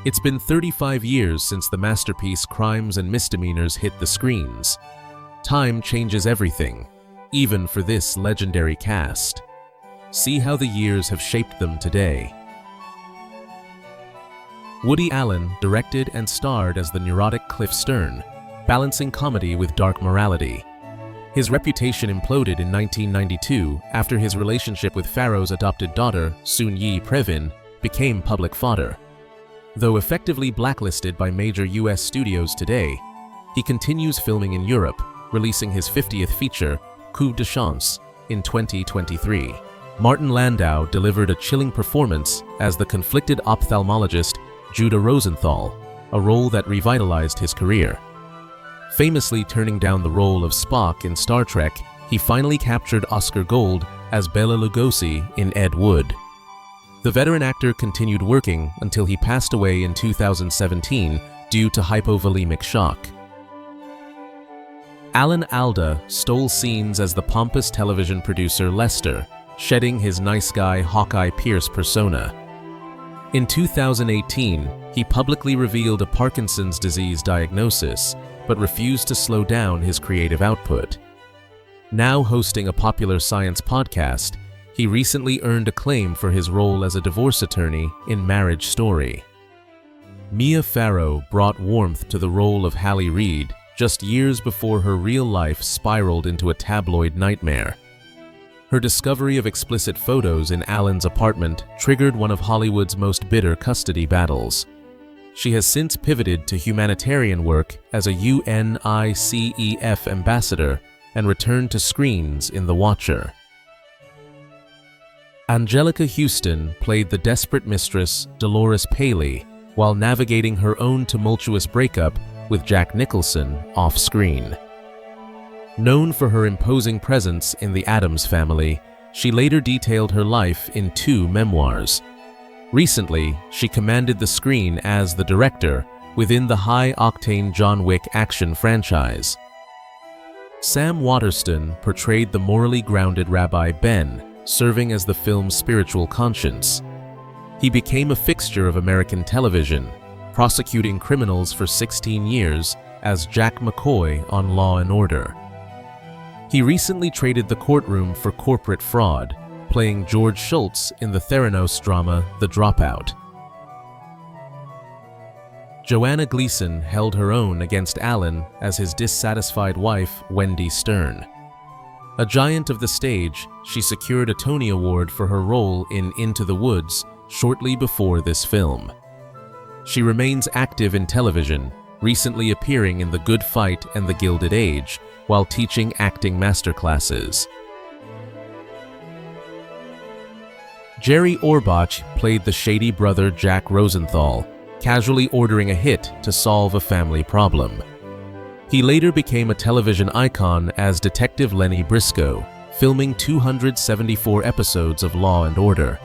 It's been 35 years since the masterpiece Crimes and Misdemeanors hit the screens. Time changes everything, even for this legendary cast. See how the years have shaped them today. Woody Allen directed and starred as the neurotic Cliff Stern, balancing comedy with dark morality. His reputation imploded in 1992 after his relationship with Farrow's adopted daughter, Soon-Yi Previn, became public fodder. Though effectively blacklisted by major US studios today, he continues filming in Europe, releasing his 50th feature, Coup de Chance, in 2023. Martin Landau delivered a chilling performance as the conflicted ophthalmologist Judah Rosenthal, a role that revitalized his career. Famously turning down the role of Spock in Star Trek, he finally captured Oscar Gold as Bela Lugosi in Ed Wood. The veteran actor continued working until he passed away in 2017 due to hypovolemic shock. Alan Alda stole scenes as the pompous television producer Lester, shedding his nice guy Hawkeye Pierce persona. In 2018, he publicly revealed a Parkinson's disease diagnosis, but refused to slow down his creative output. Now hosting a popular science podcast, he recently earned acclaim for his role as a divorce attorney in Marriage Story. Mia Farrow brought warmth to the role of Hallie Reid just years before her real life spiraled into a tabloid nightmare. Her discovery of explicit photos in Alan's apartment triggered one of Hollywood's most bitter custody battles. She has since pivoted to humanitarian work as a UNICEF ambassador and returned to screens in The Watcher. Angelica Houston played the desperate mistress Dolores Paley while navigating her own tumultuous breakup with Jack Nicholson off-screen. Known for her imposing presence in The Addams Family, she later detailed her life in 2 memoirs. Recently, she commanded the screen as the director within the high-octane John Wick action franchise. Sam Waterston portrayed the morally grounded Rabbi Ben, serving as the film's spiritual conscience. He became a fixture of American television, prosecuting criminals for 16 years as Jack McCoy on Law & Order. He recently traded the courtroom for corporate fraud, playing George Schultz in the Theranos drama The Dropout. Joanna Gleason held her own against Allen as his dissatisfied wife, Wendy Stern. A giant of the stage, she secured a Tony Award for her role in Into the Woods shortly before this film. She remains active in television, recently appearing in The Good Fight and The Gilded Age, while teaching acting masterclasses. Jerry Orbach played the shady brother Jack Rosenthal, casually ordering a hit to solve a family problem. He later became a television icon as Detective Lenny Briscoe, filming 274 episodes of Law & Order.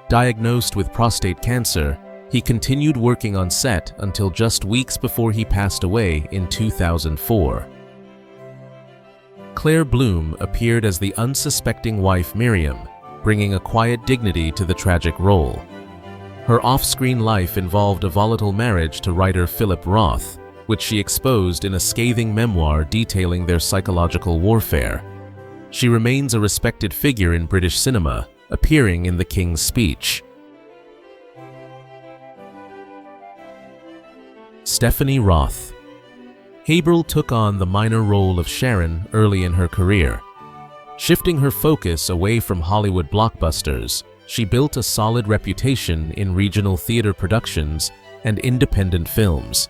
Diagnosed with prostate cancer, he continued working on set until just weeks before he passed away in 2004. Claire Bloom appeared as the unsuspecting wife Miriam, bringing a quiet dignity to the tragic role. Her off-screen life involved a volatile marriage to writer Philip Roth, which she exposed in a scathing memoir detailing their psychological warfare. She remains a respected figure in British cinema, appearing in The King's Speech. Stephanie Roth. Haberl took on the minor role of Sharon early in her career. Shifting her focus away from Hollywood blockbusters, she built a solid reputation in regional theater productions and independent films.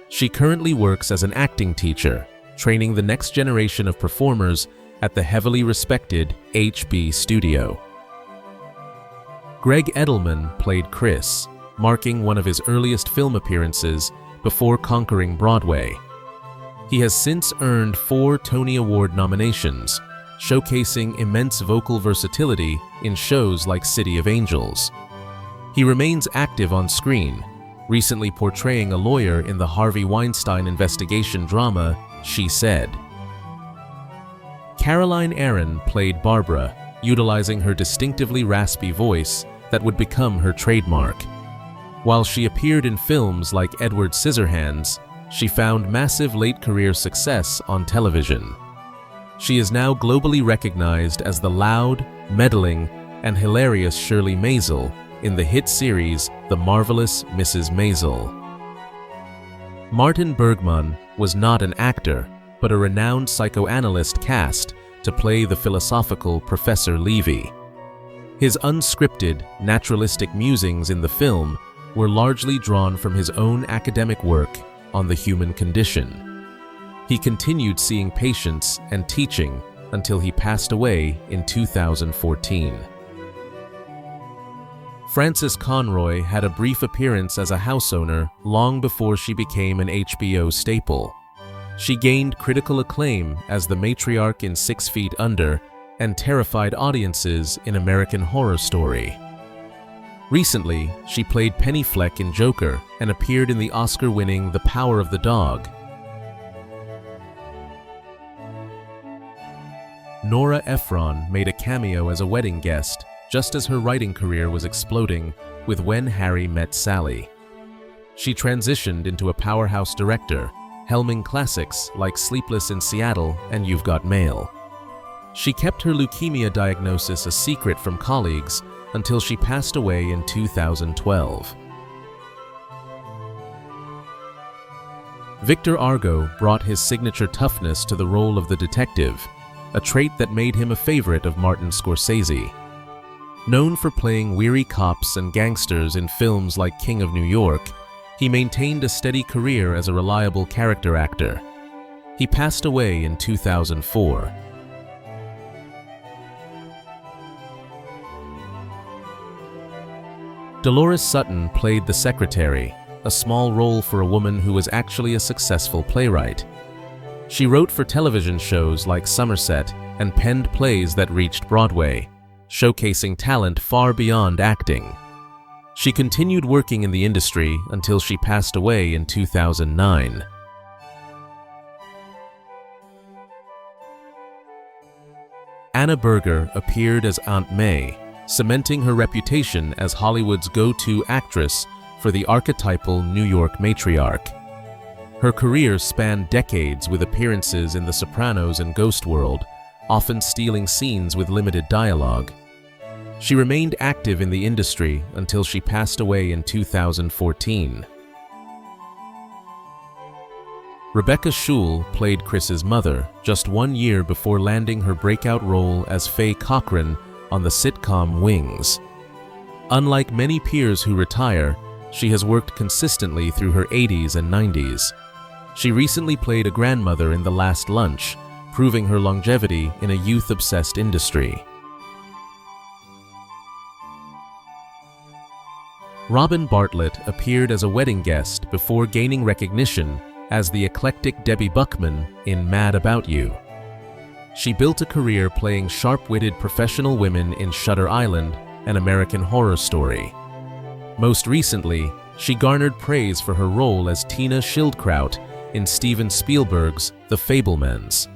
She currently works as an acting teacher, training the next generation of performers at the heavily respected HB Studio. Greg Edelman played Chris, marking one of his earliest film appearances before conquering Broadway. He has since earned 4 Tony Award nominations, showcasing immense vocal versatility in shows like City of Angels. He remains active on screen, recently portraying a lawyer in the Harvey Weinstein investigation drama She Said. Caroline Aaron played Barbara, utilizing her distinctively raspy voice that would become her trademark. While she appeared in films like Edward Scissorhands, she found massive late-career success on television. She is now globally recognized as the loud, meddling, and hilarious Shirley Maisel in the hit series The Marvelous Mrs. Maisel. Martin Bergman was not an actor, but a renowned psychoanalyst cast to play the philosophical Professor Levy. His unscripted, naturalistic musings in the film were largely drawn from his own academic work on the human condition. He continued seeing patients and teaching until he passed away in 2014. Frances Conroy had a brief appearance as a house owner long before she became an HBO staple. She gained critical acclaim as the matriarch in 6 Feet Under and terrified audiences in American Horror Story. Recently, she played Penny Fleck in Joker and appeared in the Oscar-winning The Power of the Dog. Nora Ephron made a cameo as a wedding guest just as her writing career was exploding with When Harry Met Sally. She transitioned into a powerhouse director, helming classics like Sleepless in Seattle and You've Got Mail. She kept her leukemia diagnosis a secret from colleagues until she passed away in 2012. Victor Argo brought his signature toughness to the role of the detective, a trait that made him a favorite of Martin Scorsese. Known for playing weary cops and gangsters in films like King of New York, he maintained a steady career as a reliable character actor. He passed away in 2004. Dolores Sutton played the secretary, a small role for a woman who was actually a successful playwright. She wrote for television shows like Somerset and penned plays that reached Broadway, showcasing talent far beyond acting. She continued working in the industry until she passed away in 2009. Anna Berger appeared as Aunt May, cementing her reputation as Hollywood's go-to actress for the archetypal New York matriarch. Her career spanned decades with appearances in The Sopranos and Ghost World, often stealing scenes with limited dialogue. She remained active in the industry until she passed away in 2014. Rebecca Schull played Chris's mother just 1 year before landing her breakout role as Faye Cochran on the sitcom Wings. Unlike many peers who retire, she has worked consistently through her 80s and 90s. She recently played a grandmother in The Last Lunch, proving her longevity in a youth-obsessed industry. Robin Bartlett appeared as a wedding guest before gaining recognition as the eclectic Debbie Buckman in Mad About You. She built a career playing sharp-witted professional women in Shutter Island and American Horror Story. Most recently, she garnered praise for her role as Tina Schildkraut in Steven Spielberg's The Fabelmans.